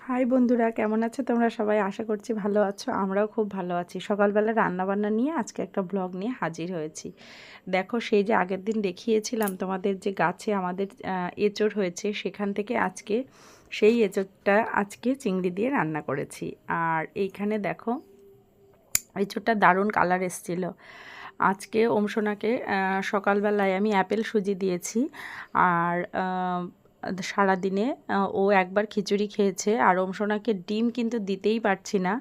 High বন্ধুরা, কেমন আছো তোমরা সবাই? আশা করছি ভালো আছো। আমরাও খুব ভালো আছি। সকালবেলা রান্নাবান্না নিয়ে আজকে একটা ব্লগ নিয়ে হাজির হয়েছি। দেখো, সেই যে আগের দিন দেখিয়েছিলাম তোমাদের যে গাছে আমাদের এঁচোড় হয়েছে, সেখান থেকে আজকে সেই এঁচোড়টা আজকে চিংড়ি দিয়ে রান্না করেছি। আর এইখানে দেখো, এঁচোড়টা দারুণ কালার এসেছিলো। আজকে ওমসোনাকে সকালবেলায় আমি অ্যাপেল সুজি দিয়েছি। আর সারাদিনে ও একবার খিচুড়ি খেয়েছে। আর ওমসোনাকে ডিম কিন্তু দিতেই পারছি না,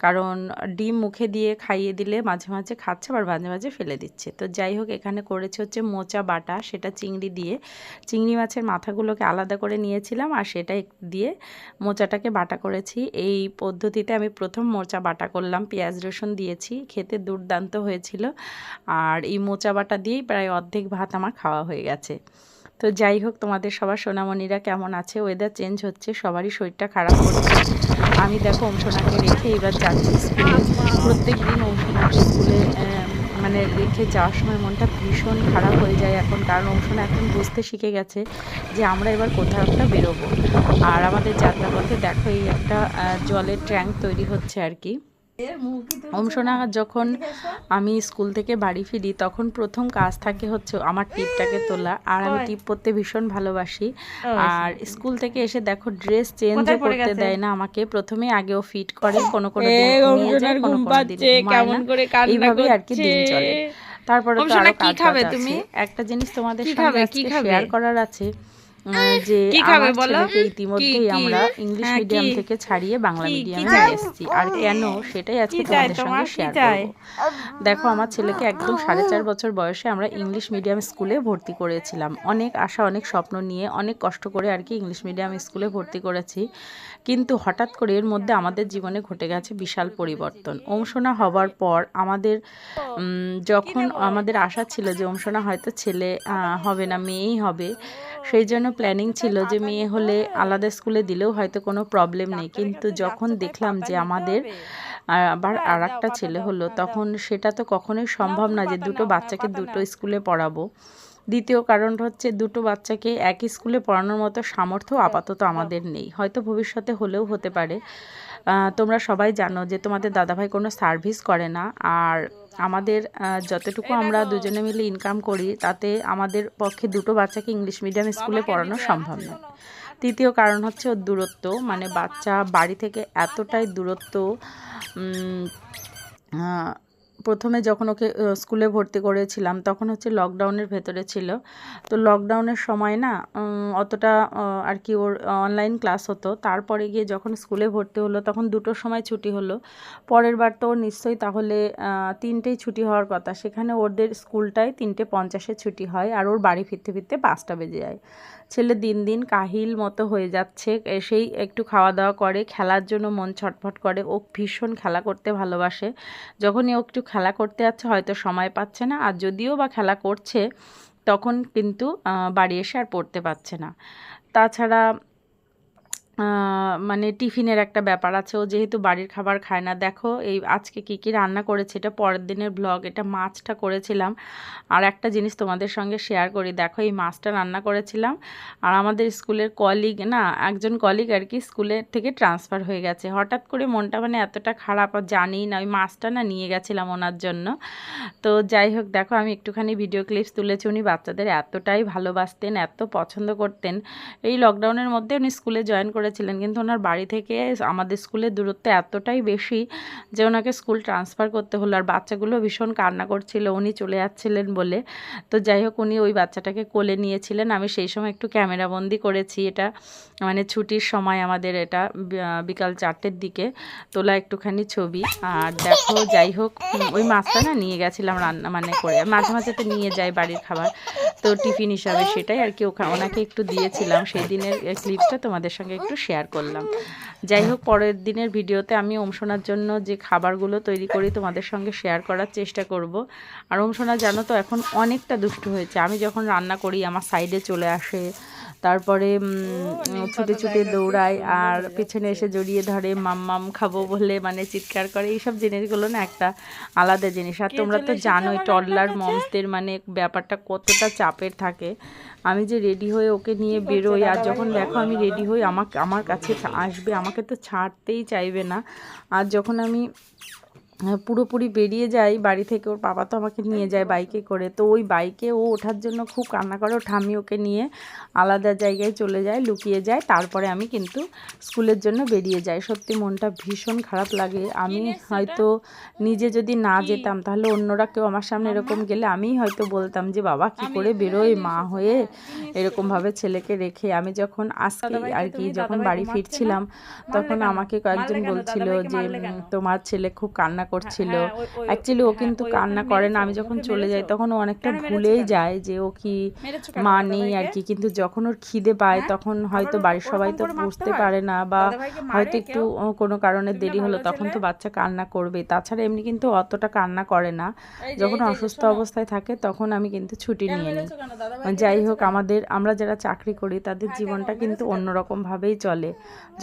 কারণ ডিম মুখে দিয়ে খাইয়ে দিলে মাঝে মাঝে খাচ্ছে, আবার মাঝে মাঝে ফেলে দিচ্ছে। তো যাই হোক, এখানে করেছে হচ্ছে মোচা বাটা, সেটা চিংড়ি দিয়ে। চিংড়ি মাছের মাথাগুলোকে আলাদা করে নিয়েছিলাম, আর সেটা দিয়ে মোচাটাকে বাটা করেছি। এই পদ্ধতিতে আমি প্রথম মোচা বাটা করলাম, পেঁয়াজ রসুন দিয়েছি, খেতে দুর্দান্ত হয়েছিল। আর এই মোচা বাটা দিয়েই প্রায় অর্ধেক ভাত আমার খাওয়া হয়ে গেছে। তো যাই হোক, তোমাদের সবার সোনামণিরা কেমন আছে? ওয়েদার চেঞ্জ হচ্ছে, সবারই শরীরটা খারাপ হচ্ছে। আমি দেখো ওমসোনাকে রেখে এবার যাচ্ছি স্কুলে। প্রত্যেক দিন ওমসোনাকে স্কুলে মানে রেখে যাওয়ার সময় মনটা ভীষণ খারাপ হয়ে যায় এখন, কারণ ওমসোনা এখন বুঝতে শিখে গেছে যে আমরা এবার কোথাও একটা বেরোবো। আর আমাদের যাত্রাপথে দেখো এই একটা জলের ট্যাঙ্ক তৈরি হচ্ছে আর কি। ওমসোনা যখন আমি স্কুল থেকে বাড়ি ফিরি, তখন প্রথম কাজ থাকে হচ্ছে আমার টিপটাকে তোলা। আর আমি টিপ পরতে ভীষণ ভালোবাসি। আর স্কুল থেকে এসে দেখো, ড্রেস চেঞ্জও করতে দেয় না আমাকে, প্রথমে আগেও ফিট করে, কোনো কোনো দিন ঘুমিয়ে যায়, কোনো কোনো দিন ঘুমায় না, এইভাবেই আর কি দিন চলে। তারপরে তো আরো কাজ আছে। একটা জিনিস তোমাদের সঙ্গে আজকে শেয়ার করার আছে, যে আমার ছেলেকে ইতিমধ্যেই আমরা ইংলিশ মিডিয়াম থেকে ছাড়িয়ে বাংলা মিডিয়ামে নিয়ে এসেছি। আর কেন, সেটাই আজকে তোমাদের সঙ্গে শেয়ার করব। দেখো, আমার ছেলেকে একদম 4.5 বছর বয়সে আমরা ইংলিশ মিডিয়াম স্কুলে ভর্তি করেছিলাম। অনেক আশা, অনেক স্বপ্ন নিয়ে, অনেক কষ্ট করে আর কি ইংলিশ মিডিয়াম স্কুলে ভর্তি করেছি। কিন্তু হঠাৎ করে এর মধ্যে আমাদের জীবনে ঘটে গেছে বিশাল পরিবর্তন। ওমসোনা হবার পর আমাদের যখন আমাদের আশা ছিল যে ওমসোনা হয়তো ছেলে হবে না, মেয়েই হবে, সেই জন্য প্ল্যানিং ছিল যে মেয়ে হলে আলাদা স্কুলে দিলেও হয়তো কোনো প্রবলেম নেই। কিন্তু যখন দেখলাম যে আমাদের আবার আর একটা ছেলে হলো, তখন সেটা তো কখনোই সম্ভব না যে দুটো বাচ্চাকে দুটো স্কুলে পড়াবো। দ্বিতীয় কারণটা হচ্ছে, দুটো বাচ্চাকে একই স্কুলে পড়ানোর মতো সামর্থ্য আপাতত আমাদের নেই, হয়তো ভবিষ্যতে হলেও হতে পারে। তোমরা সবাই জানো যে তোমাদের দাদাভাই কোনো সার্ভিস করে না। আর আমাদের যতটুকু আমরা দুজনে মিলে ইনকাম করি, তাতে আমাদের পক্ষে দুটো বাচ্চাকে ইংলিশ মিডিয়াম স্কুলে পড়ানো সম্ভব নয়। তৃতীয় কারণ হচ্ছে ওর দূরত্ব, মানে বাচ্চা বাড়ি থেকে এতটাই দূরত্ব। প্রথমে যখন ওকে স্কুলে ভর্তি করেছিলাম, তখন হচ্ছে লকডাউনের ভেতরে ছিল। তো লকডাউনের সময় না অতটা আর কি ওর অনলাইন ক্লাস হতো। তারপরে গিয়ে যখন স্কুলে ভর্তি হলো, তখন 2টোর সময় ছুটি হলো। পরের বার তো ওর নিশ্চয়ই তাহলে 3টেই ছুটি হওয়ার কথা, সেখানে ওদের স্কুলটায় 3:50 ছুটি হয়, আর ওর বাড়ি ফিরতে ফিরতে 5টা বেজে যায়। ছেলে দিন দিন কাহিল মতো হয়ে যাচ্ছে। এসেই একটু খাওয়া দাওয়া করে, খেলার জন্য মন ছটফট করে। ও ভীষণ খেলা করতে ভালোবাসে। যখনই ও একটু খেলা করতে যাচ্ছে, হয়তো সময় পাচ্ছে না, আর যদিও বা খেলা করছে, তখন কিন্তু বাড়ি এসে আর পড়তে পারছে না। তাছাড়া মানে টিফিনের একটা ব্যাপার আছে, ও যেহেতু বাড়ির খাবার খায় না। দেখো এই আজকে কি কি রান্না করেছে, এটা পরের দিনের ব্লগ। এটা মাছটা করেছিলাম। আর একটা জিনিস তোমাদের সঙ্গে শেয়ার করি, দেখো এই মাছটা রান্না করেছিলাম। আর আমাদের স্কুলের কলিগ, না একজন কলিগ আর কি, স্কুলের থেকে ট্রান্সফার হয়ে গেছে। হঠাৎ করে মনটা মানে এতটা খারাপ, আর জানি না, ওই মাছটা না নিয়ে গেছিলাম ওনার জন্য। তো যাই হোক, দেখো আমি একটুখানি ভিডিও ক্লিপস তুলেছি। উনি বাচ্চাদের এতটাই ভালোবাসতেন, এত পছন্দ করতেন। এই লকডাউনের মধ্যে উনি স্কুলে জয়েন করেছিলেন, কিন্তু ওনার বাড়ি থেকে আমাদের স্কুলের দূরত্ব এতটাই বেশি যে ওনাকে স্কুল ট্রান্সফার করতে হলো। আর বাচ্চাগুলো ভীষণ কান্না করছিল উনি চলে যাচ্ছিলেন বলে। তো যাই হোক, উনি ওই বাচ্চাটাকে কোলে নিয়েছিলেন। আমি সেই সময় একটু ক্যামেরাবন্দি করেছি। এটা মানে ছুটির সময় আমাদের, এটা বিকাল 4টের দিকে তোলা একটুখানি ছবি। আর দেখো, যাই হোক, ওই মাছটা না নিয়ে গেছিলাম রান্না মানে করে। মাঝে মাঝে তো নিয়ে যাই বাড়ির খাবার, তো টিফিন হিসাবে সেটাই আর কি ওনাকে একটু দিয়েছিলাম। সেই দিনের ক্লিপসটা তোমাদের সঙ্গে একটু শেয়ার করলাম। যাই হোক, পরের দিনের ভিডিওতে আমি ওমসোনার জন্য যে খাবারগুলো তৈরি করি তোমাদের সঙ্গে শেয়ার করার চেষ্টা করব। আর ওমসোনা জানো তো এখন অনেকটা দুষ্টু হয়েছে। আমি যখন রান্না করি আমার সাইডে চলে আসে, তারপরে ছুটে ছুটে দৌড়ায় আর পেছনে এসে জড়িয়ে ধরে মাম খাবো বলে মানে চিৎকার করে। এইসব জিনিসগুলো না একটা আলাদা জিনিস। আর তোমরা তো জানোই টডলার মমসদের মানে ব্যাপারটা কতটা চাপের থাকে। আমি যে রেডি হয়ে ওকে নিয়ে বেরোই, আর যখন দেখো আমি রেডি হই আমার কাছে আসবে, আমাকে তো ছাড়তেই চাইবে না। আর যখন আমি পুরোপুরি বেরিয়ে যাই বাড়ি থেকে, ওর বাবা তো আমাকে নিয়ে যায় বাইকে করে, তো ওই বাইকে ও ওঠার জন্য খুব কান্না করে। ও ঠাম্মি ওকে নিয়ে আলাদা জায়গায় চলে যায়, লুকিয়ে যায়। তারপরে আমি কিন্তু স্কুলের জন্য বেরিয়ে যাই। সত্যি মনটা ভীষণ খারাপ লাগে। আমি হয়তো নিজে যদি না যেতাম তাহলে অন্যরা কেউ আমার সামনে এরকম গেলে আমিই হয়তো বলতাম যে বাবা কি করে বেরোয় মা হয়ে এরকমভাবে ছেলেকে রেখে। আমি যখন আজকে আর কি যখন বাড়ি ফিরছিলাম তখন আমাকে কয়েকজন বলছিল যে তোমার ছেলে খুব কান্না করছিল। অ্যাকচুয়ালি ও কিন্তু কান্না করে না। আমি যখন চলে যাই তখন ও অনেকটা ভুলেই যায় যে ও কি মা নেই আর কি। কিন্তু যখন ওর খিদে পায় তখন হয়তো বাড়ির সবাই তো বুঝতে পারে না, বা হয়তো একটু কোনো কারণে দেরি হলো তখন তো বাচ্চা কান্না করবে। তাছাড়া এমনি কিন্তু অতটা কান্না করে না। যখন অসুস্থ অবস্থায় থাকে তখন আমি কিন্তু ছুটি নিয়ে নিই। যাই হোক, আমরা যারা চাকরি করি তাদের জীবনটা কিন্তু অন্যরকমভাবেই চলে।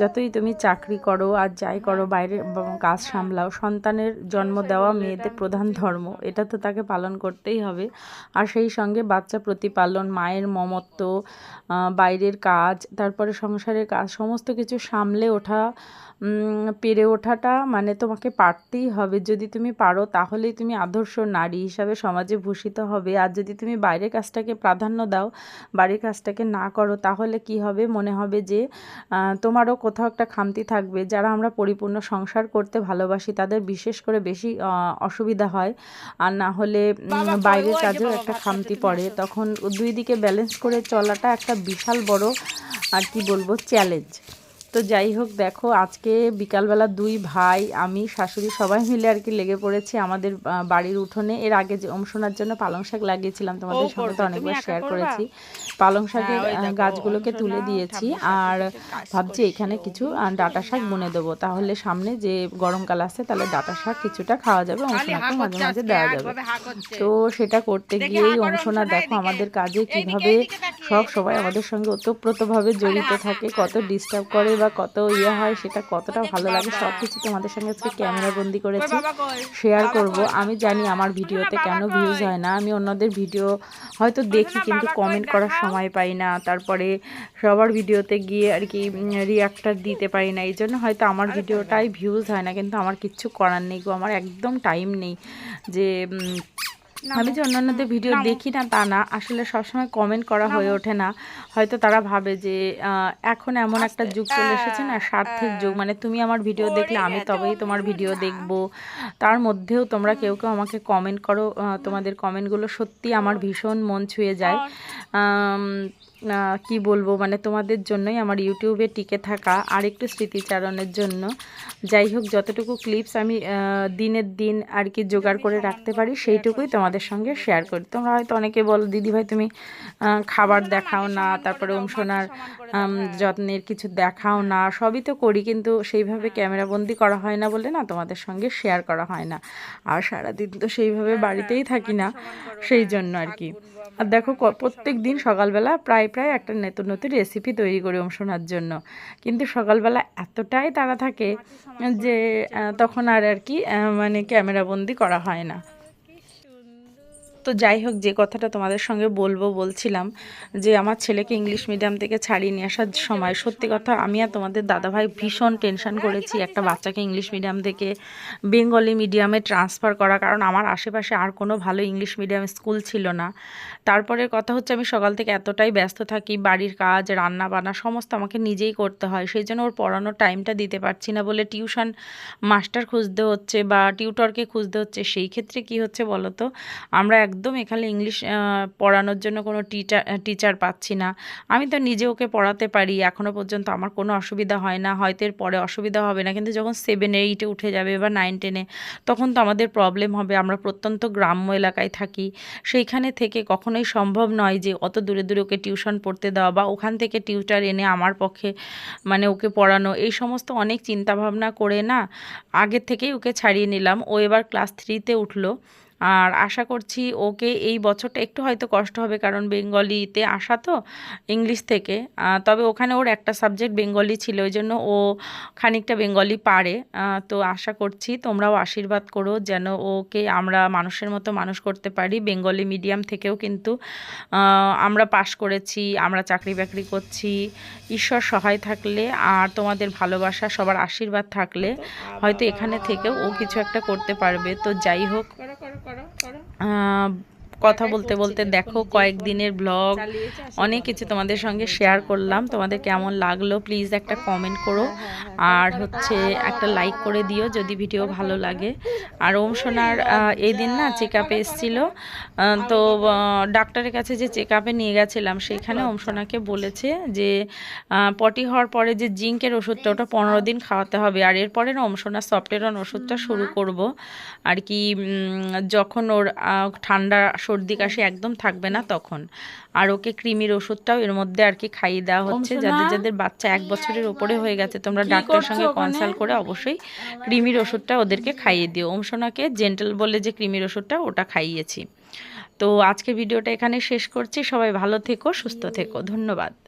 যতই তুমি চাকরি করো আর যাই করো, বাইরের কাজ সামলাও, সন্তানের জন্ম দেওয়া মেয়েদের প্রধান ধর্ম, এটা তো তাকে পালন করতেই হবে। আর সেই সঙ্গে বাচ্চা প্রতিপালন, মায়ের মমত্ব, বাইরের কাজ, তারপরে সংসারের কাজ, সমস্ত কিছু সামলে ওঠা, পেরে ওঠাটা মানে তোমাকে পারতেই হবে। যদি তুমি পারো তাহলেই তুমি আদর্শ নারী হিসাবে সমাজে ভূষিত হবে। আর যদি তুমি বাইরের কাজটাকে প্রাধান্য দাও, বাড়ির কাজটাকে না করো, তাহলে কি হবে, মনে হবে যে তোমারও কোথাও একটা খামতি থাকবে। যারা আমরা পরিপূর্ণ সংসার করতে ভালোবাসি তাদের বিশেষ করে বেশি অসুবিধা হয়। আর না হলে বাইরের কাজেও একটা খামতি পড়ে। তখন দুই দিকে ব্যালেন্স করে চলাটা একটা বিশাল বড় আর কি বলবো চ্যালেঞ্জ। তো যাই হোক, দেখো আজকে বিকালবেলা দুই ভাই, আমি, শাশুড়ি সবাই মিলে আর কি লেগে পড়েছি আমাদের বাড়ির উঠোনে। এর আগে যে শোনার জন্য পালং শাক লাগিয়েছিলাম, তোমাদের সঙ্গে তো অনেকবার শেয়ার করেছি। পালং শাকের গাছগুলোকে তুলে দিয়েছি আর ভাবছি এখানে কিছু ডাঁটা শাক বুনে দেবো, তাহলে সামনে যে গরমকাল আসছে তাহলে ডাঁটা শাক কিছুটা খাওয়া যাবে, অংশনাকে মাঝে মাঝে দেওয়া যাবে। তো সেটা করতে গিয়েই অংশনা দেখো আমাদের কাজে কিভাবে সবাই আমাদের সঙ্গে ওতপ্রোতভাবে জড়িত থাকে, কত ডিস্টার্ব করে বা কত হয়, সেটা কতটা ভালো লাগে সব কিছু তোমাদের সঙ্গে আজকে ক্যামেরা বন্দি করেছি, শেয়ার করব। আমি জানি আমার ভিডিওতে কেন ভিউজ হয় না। আমি অন্যদের ভিডিও হয়তো দেখি কিন্তু কমেন্ট করার সময় পাই না, তারপরে সবার ভিডিওতে গিয়ে আর কি রিয়াক্টার দিতে পারি না, এই জন্য হয়তো আমার ভিডিওটাই ভিউজ হয় না। কিন্তু আমার কিচ্ছু করার নেই গো, আমার একদম টাইম নেই যে আমি যে অন্যান্যদের ভিডিও দেখি না তা না, আসলে সবসময় কমেন্ট করা হয়ে ওঠে না। হয়তো তারা ভাবে যে এখন এমন একটা যুগ চলে এসেছে না, স্বার্থের যুগ, মানে তুমি আমার ভিডিও দেখলে আমি তবেই তোমার ভিডিও দেখব। তার মধ্যেও তোমরা কেউ কেউ আমাকে কমেন্ট করো, তোমাদের কমেন্টগুলো সত্যি আমার ভীষণ মন ছুঁয়ে যায়। কি বলবো, মানে তোমাদের জন্যই আমার ইউটিউবে টিকে থাকা, আর একটু স্মৃতিচারণের জন্য। যাই হোক, যতটুকু ক্লিপস আমি দিনের দিন আর কি জোগাড় করে রাখতে পারি সেইটুকুই তোমাদের সঙ্গে শেয়ার করি। তোমরা হয়তো অনেকে বলো দিদিভাই তুমি খাবার দেখাও না, তারপরে সোনার যত্নের কিছু দেখাও না, সবই তো করি, কিন্তু সেইভাবে ক্যামেরাবন্দি করা হয় না বলে না তোমাদের সঙ্গে শেয়ার করা হয় না। আর সারাদিন তো সেইভাবে বাড়িতেই থাকি না, সেই জন্য আর কি। আর দেখো প্রত্যেক দিন সকালবেলা প্রায় একটা নতুন নতুন রেসিপি তৈরি করি সোনার জন্য, কিন্তু সকালবেলা এতটাই তাড়া থাকে যে তখন আর কি মানে ক্যামেরাবন্দি করা হয় না। তো যাই হোক, যে কথাটা তোমাদের সঙ্গে বলছিলাম যে আমার ছেলেকে ইংলিশ মিডিয়াম থেকে ছাড়িয়ে নিয়ে আসার সময় সত্যি কথা আমি আর তোমাদের দাদাভাই ভীষণ টেনশন করেছি একটা বাচ্চাকে ইংলিশ মিডিয়াম থেকে বেঙ্গলি মিডিয়ামে ট্রান্সফার করা, কারণ আমার আশেপাশে আর কোনো ভালো ইংলিশ মিডিয়াম স্কুল ছিল না। তারপরে কথা হচ্ছে আমি সকাল থেকে এতটাই ব্যস্ত থাকি, বাড়ির কাজ রান্না বান্না সমস্ত আমাকে নিজেই করতে হয়, সেই জন্য ওর পড়ানোর টাইমটা দিতে পারছি না বলে টিউশন মাস্টার খুঁজতে হচ্ছে বা টিউটরকে খুঁজতে হচ্ছে। সেই ক্ষেত্রে কি হচ্ছে বলো তো, আমরা একদম এখানে ইংলিশ পড়ানোর জন্য কোনো টিচার পাচ্ছি না। আমি তো নিজে ওকে পড়াতে পারি, এখনও পর্যন্ত আমার কোনো অসুবিধা হয় না, হয়তো এর পরে অসুবিধা হবে না, কিন্তু যখন 7-8 উঠে যাবে বা 9-10 তখন তো আমাদের প্রবলেম হবে। আমরা প্রত্যন্ত গ্রাম্য এলাকায় থাকি, সেইখানে থেকে কখনোই সম্ভব নয় যে অত দূরে দূরে ওকে টিউশন পড়তে দেওয়া বা ওখান থেকে টিউটার এনে আমার পক্ষে মানে ওকে পড়ানো, এই সমস্ত অনেক চিন্তাভাবনা করে না আগের থেকেই ওকে ছাড়িয়ে নিলাম। ও এবার ক্লাস 3-তে উঠলো। আর আশা করছি ওকে এই বছরটা একটু হয়তো কষ্ট হবে, কারণ বেঙ্গলিতে আসা তো ইংলিশ থেকে, তবে ওখানে ওর একটা সাবজেক্ট বেঙ্গলি ছিল, ওই জন্য ও খানিকটা বেঙ্গলি পারে। তো আশা করছি তোমরাও আশীর্বাদ করো যেন ওকে আমরা মানুষের মতো মানুষ করতে পারি। বেঙ্গলি মিডিয়াম থেকেও কিন্তু আমরা পাশ করেছি, আমরা চাকরি বাকরি করছি। ঈশ্বর সহায় থাকলে আর তোমাদের ভালোবাসা, সবার আশীর্বাদ থাকলে হয়তো এখানে থেকেও ও কিছু একটা করতে পারবে। তো যাই হোক, কথা বলতে বলতে দেখো কয়েকদিনের ব্লগ অনেক কিছু তোমাদের সঙ্গে শেয়ার করলাম। তোমাদের কেমন লাগলো প্লিজ একটা কমেন্ট করো, আর হচ্ছে একটা লাইক করে দিও যদি ভিডিও ভালো লাগে। আর ওম সোনার এই দিন না চেক আপে এসেছিলো, তো ডাক্তারের কাছে যে চেক আপে নিয়ে গেছিলাম সেখানে ওম সোনাকে বলেছে যে পটি হওয়ার পরে যে জিঙ্কের ওষুধটা ওটা 15 দিন খাওয়াতে হবে, আর এরপরে না ওম সোনার সফটেরন ওষুধটা শুরু করব আর কি, যখন ওর ঠান্ডা সর্দি কাশি একদম থাকবে না তখন। আর ওকে কৃমির ওষুধটাও এর মধ্যে আর কি খাইয়ে দেওয়া হচ্ছে। যাদের যাদের বাচ্চা 1 বছরের উপরে হয়ে গেছে তোমরা ডাক্তারের সঙ্গে কনসাল্ট করে অবশ্যই কৃমির ওষুধটা ওদেরকে খাইয়ে দিও। ওম সোনাকে জেন্টাল বলে যে কৃমির ওষুধটা ওটা খাইয়েছি। তো আজকে ভিডিওটা এখানে শেষ করছি। সবাই ভালো থেকো, সুস্থ থেকো, ধন্যবাদ।